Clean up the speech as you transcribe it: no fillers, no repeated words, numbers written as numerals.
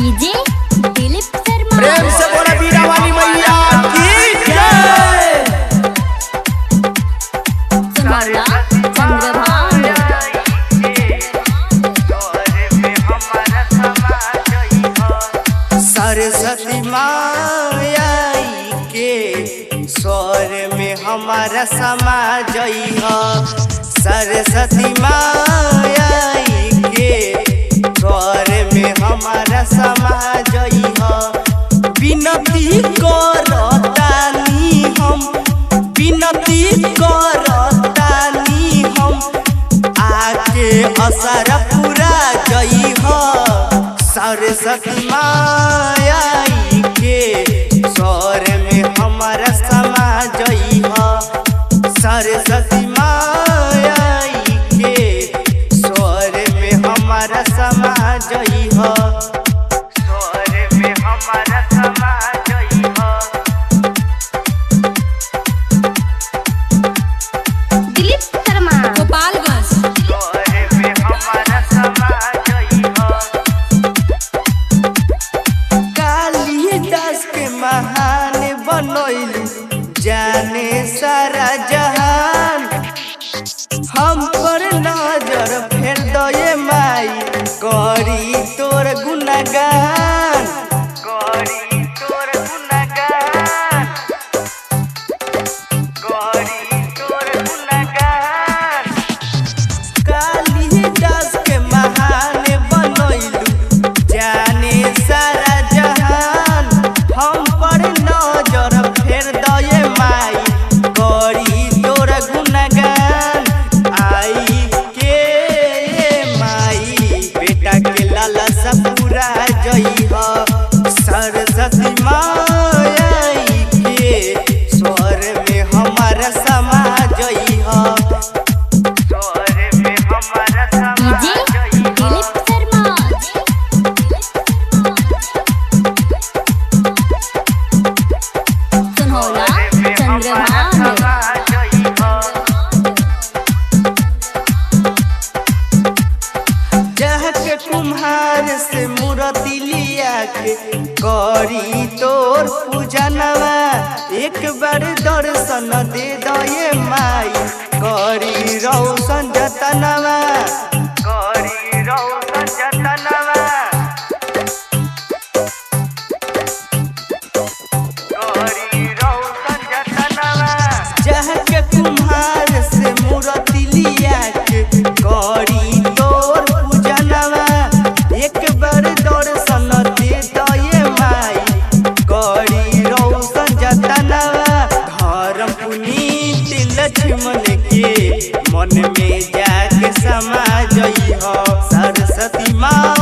DJ Dilip Sharma. प्रेम से बोला बीरा वाली मैया की जय। सुनौला चंद्रभान सरस्वती माया के स्वर में हमारा समा जई हो। सरस्वती माया के स्वर में हमारा समा जई हो। विनती करतानी हम, विनती करतानी हम, आके असर पूरा जई हो। सरस्वती माया के स्वर में हमारा समा जई हो। सरस्वती माया के स्वर में हमारा समा जई हो। स्वर में हमारा समा जई हो। दिलीप शर्मा गोपालगंज। स्वर में हमारा समा जई हो। कालिदास के महान बनैलू जाने सारा जहान। हम पर नजर फेर दये माई, करी तोर गुणगान, करी तोर गुणगान, करी तोर गुणगान। कालिदास के महान बनैलू जाने सारा जहान। हम पर नजर फेर दये माई, करी तोर गुणगान। आई के माई बेटा के लालसा पूरा जई हो। सरस्वती माया के स्वर में हमारा समा जई हो। स्वर में हमारा समा डीजे जई हो। दिलीप शर्मा। सुनौला चंद्रभान जहाँ के कुम्हार से मूर्ति लिया के करी तोर पूजनवा। एक बार दर्शन दे दये माई, करी रौशन जतनवा, करी रौशन जतनवा, करी रौशन जतनवा। जहाँ के कुम्हार से मूर्ति लिया के करी तोर पूजनवा। एक बार दर्शन दे दये माई, करी रौशन जतनवा। धर्म पुनीत लक्ष्मण के मन में जाके समा जई हो। सरस्वती माँ